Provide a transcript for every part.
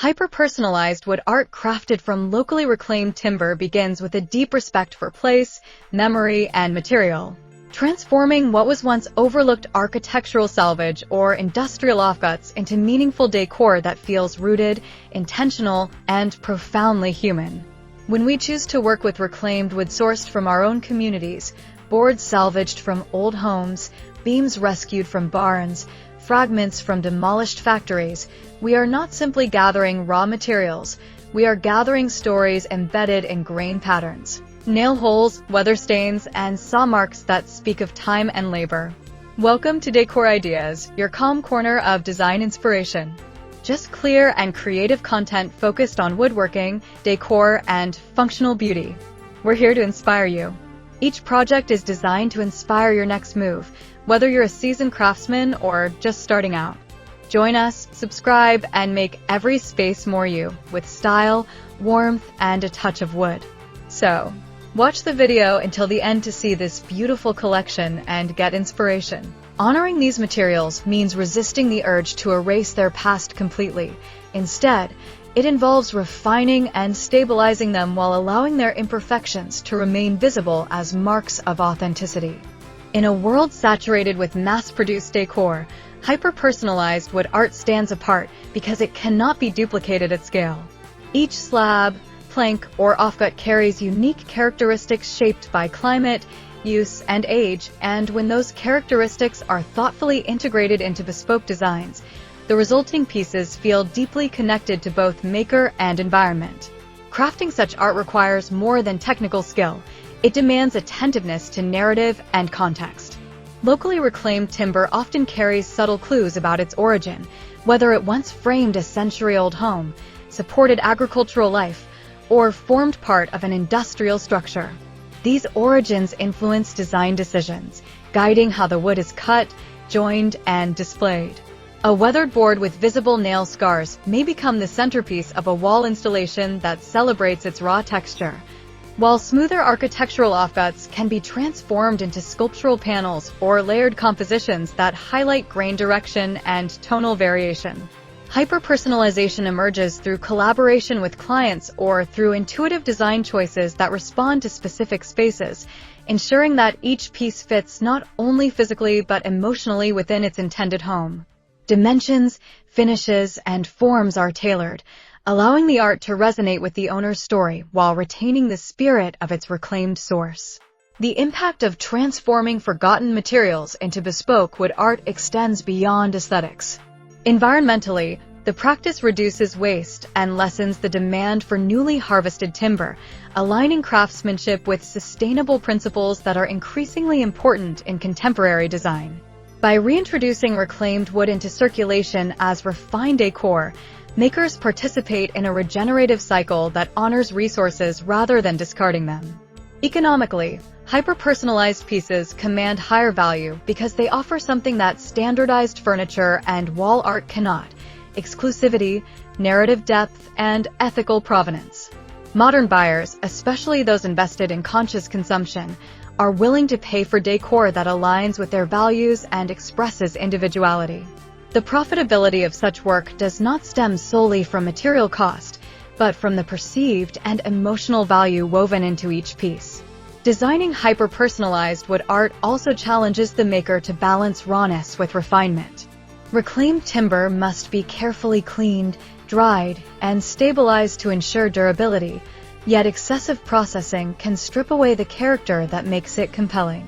Hyper-personalized wood art crafted from locally reclaimed timber begins with a deep respect for place, memory, and material. Transforming what was once overlooked architectural salvage or industrial offcuts into meaningful decor that feels rooted, intentional, and profoundly human. When we choose to work with reclaimed wood sourced from our own communities, boards salvaged from old homes, beams rescued from barns, fragments from demolished factories, we are not simply gathering raw materials, we are gathering stories embedded in grain patterns, nail holes, weather stains, and saw marks that speak of time and labor. Welcome to Decor Ideas, your calm corner of design inspiration. Just clear and creative content focused on woodworking, decor, and functional beauty. We're here to inspire you. Each project is designed to inspire your next move, whether you're a seasoned craftsman or just starting out. Join us, subscribe, and make every space more you, with style, warmth, and a touch of wood. So, watch the video until the end to see this beautiful collection and get inspiration. Honoring these materials means resisting the urge to erase their past completely. Instead, it involves refining and stabilizing them while allowing their imperfections to remain visible as marks of authenticity. In a world saturated with mass-produced decor, hyper-personalized wood art stands apart because it cannot be duplicated at scale. Each slab, plank, or offcut carries unique characteristics shaped by climate, use, and age, and when those characteristics are thoughtfully integrated into bespoke designs, the resulting pieces feel deeply connected to both maker and environment. Crafting such art requires more than technical skill. It demands attentiveness to narrative and context. Locally reclaimed timber often carries subtle clues about its origin, whether it once framed a century-old home, supported agricultural life, or formed part of an industrial structure. These origins influence design decisions, guiding how the wood is cut, joined, and displayed. A weathered board with visible nail scars may become the centerpiece of a wall installation that celebrates its raw texture, while smoother architectural offcuts can be transformed into sculptural panels or layered compositions that highlight grain direction and tonal variation. Hyper-personalization emerges through collaboration with clients or through intuitive design choices that respond to specific spaces, ensuring that each piece fits not only physically but emotionally within its intended home. Dimensions, finishes, and forms are tailored, allowing the art to resonate with the owner's story while retaining the spirit of its reclaimed source. The impact of transforming forgotten materials into bespoke wood art extends beyond aesthetics. Environmentally, the practice reduces waste and lessens the demand for newly harvested timber, aligning craftsmanship with sustainable principles that are increasingly important in contemporary design. By reintroducing reclaimed wood into circulation as refined decor, makers participate in a regenerative cycle that honors resources rather than discarding them. Economically, hyper-personalized pieces command higher value because they offer something that standardized furniture and wall art cannot: exclusivity, narrative depth, and ethical provenance. Modern buyers, especially those invested in conscious consumption, are willing to pay for decor that aligns with their values and expresses individuality. The profitability of such work does not stem solely from material cost, but from the perceived and emotional value woven into each piece. Designing hyper-personalized wood art also challenges the maker to balance rawness with refinement. Reclaimed timber must be carefully cleaned, dried, and stabilized to ensure durability, yet excessive processing can strip away the character that makes it compelling.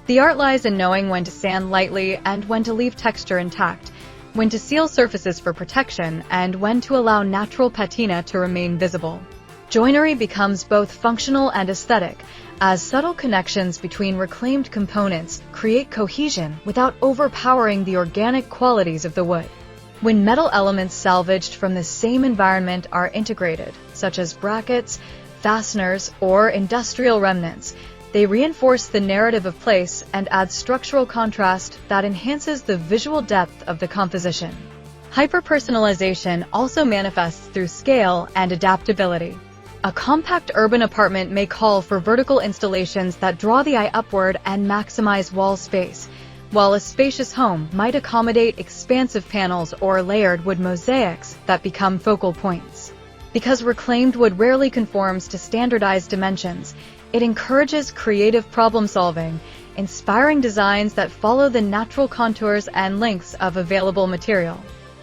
The art lies in knowing when to sand lightly and when to leave texture intact, when to seal surfaces for protection, and when to allow natural patina to remain visible. Joinery becomes both functional and aesthetic, as subtle connections between reclaimed components create cohesion without overpowering the organic qualities of the wood. When metal elements salvaged from the same environment are integrated, such as brackets, fasteners, or industrial remnants, they reinforce the narrative of place and add structural contrast that enhances the visual depth of the composition. Hyper-personalization also manifests through scale and adaptability. A compact urban apartment may call for vertical installations that draw the eye upward and maximize wall space, while a spacious home might accommodate expansive panels or layered wood mosaics that become focal points. Because reclaimed wood rarely conforms to standardized dimensions, it encourages creative problem-solving, inspiring designs that follow the natural contours and lengths of available material.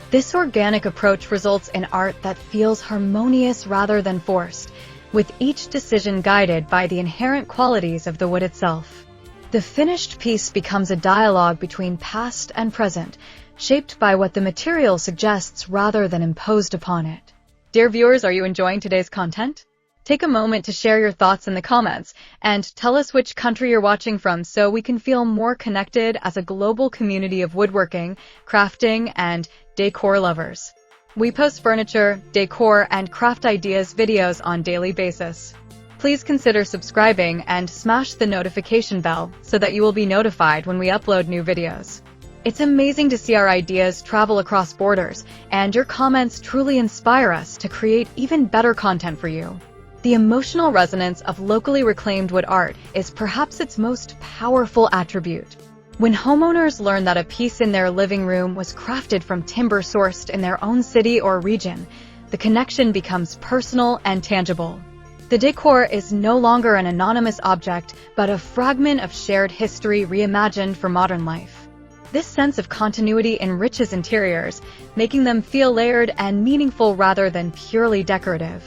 This organic approach results in art that feels harmonious rather than forced, with each decision guided by the inherent qualities of the wood itself. The finished piece becomes a dialogue between past and present, shaped by what the material suggests rather than imposed upon it. Dear viewers, are you enjoying today's content? Take a moment to share your thoughts in the comments and tell us which country you're watching from so we can feel more connected as a global community of woodworking, crafting, and decor lovers. We post furniture, decor, and craft ideas videos on a daily basis. Please consider subscribing and smash the notification bell so that you will be notified when we upload new videos. It's amazing to see our ideas travel across borders, and your comments truly inspire us to create even better content for you. The emotional resonance of locally reclaimed wood art is perhaps its most powerful attribute. When homeowners learn that a piece in their living room was crafted from timber sourced in their own city or region, the connection becomes personal and tangible. The decor is no longer an anonymous object, but a fragment of shared history reimagined for modern life. This sense of continuity enriches interiors, making them feel layered and meaningful rather than purely decorative.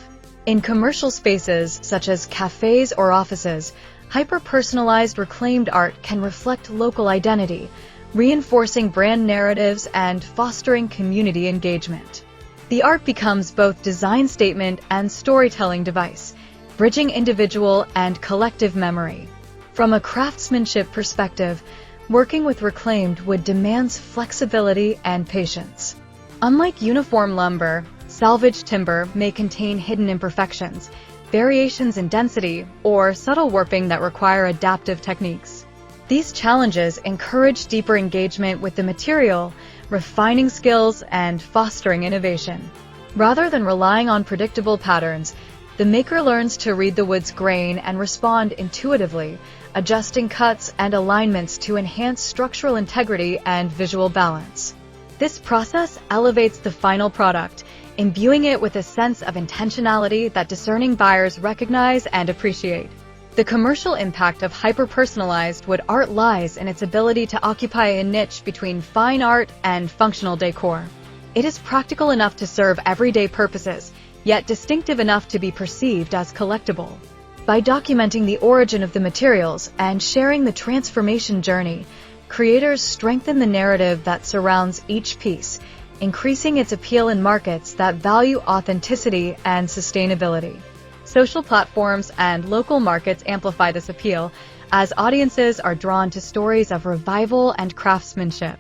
In commercial spaces, such as cafes or offices, hyper-personalized reclaimed art can reflect local identity, reinforcing brand narratives and fostering community engagement. The art becomes both design statement and storytelling device, bridging individual and collective memory. From a craftsmanship perspective, working with reclaimed wood demands flexibility and patience. Unlike uniform lumber, salvaged timber may contain hidden imperfections, variations in density, or subtle warping that require adaptive techniques. These challenges encourage deeper engagement with the material, refining skills and fostering innovation. Rather than relying on predictable patterns, the maker learns to read the wood's grain and respond intuitively, adjusting cuts and alignments to enhance structural integrity and visual balance. This process elevates the final product, imbuing it with a sense of intentionality that discerning buyers recognize and appreciate. The commercial impact of hyper-personalized wood art lies in its ability to occupy a niche between fine art and functional decor. It is practical enough to serve everyday purposes, yet distinctive enough to be perceived as collectible. By documenting the origin of the materials and sharing the transformation journey, creators strengthen the narrative that surrounds each piece, increasing its appeal in markets that value authenticity and sustainability. Social platforms and local markets amplify this appeal, as audiences are drawn to stories of revival and craftsmanship.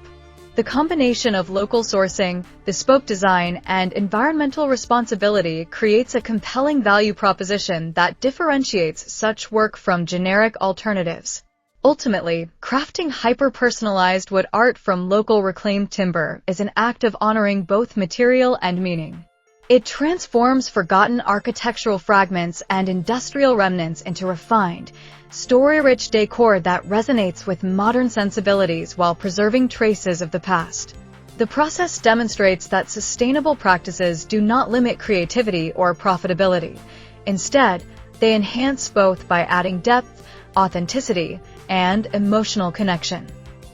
The combination of local sourcing, bespoke design, and environmental responsibility creates a compelling value proposition that differentiates such work from generic alternatives. Ultimately, crafting hyper-personalized wood art from local reclaimed timber is an act of honoring both material and meaning. It transforms forgotten architectural fragments and industrial remnants into refined, story-rich decor that resonates with modern sensibilities while preserving traces of the past. The process demonstrates that sustainable practices do not limit creativity or profitability. Instead, they enhance both by adding depth, authenticity, and emotional connection.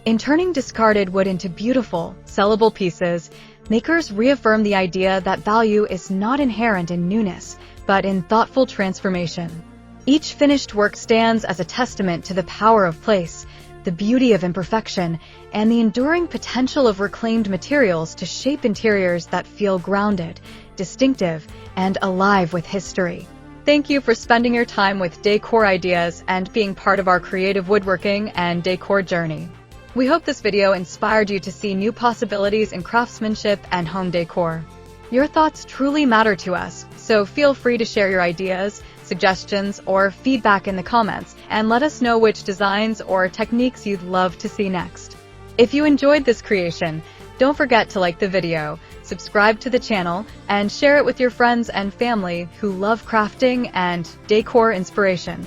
In turning discarded wood into beautiful, sellable pieces, makers reaffirm the idea that value is not inherent in newness, but in thoughtful transformation. Each finished work stands as a testament to the power of place, the beauty of imperfection, and the enduring potential of reclaimed materials to shape interiors that feel grounded, distinctive, and alive with history. Thank you for spending your time with Decor Ideas and being part of our creative woodworking and decor journey. We hope this video inspired you to see new possibilities in craftsmanship and home decor. Your thoughts truly matter to us, so feel free to share your ideas, suggestions, or feedback in the comments, and let us know which designs or techniques you'd love to see next. If you enjoyed this creation, don't forget to like the video, subscribe to the channel, and share it with your friends and family who love crafting and decor inspiration.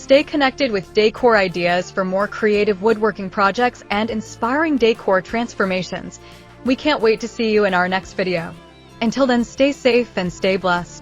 Stay connected with Decor Ideas for more creative woodworking projects and inspiring decor transformations. We can't wait to see you in our next video. Until then, stay safe and stay blessed.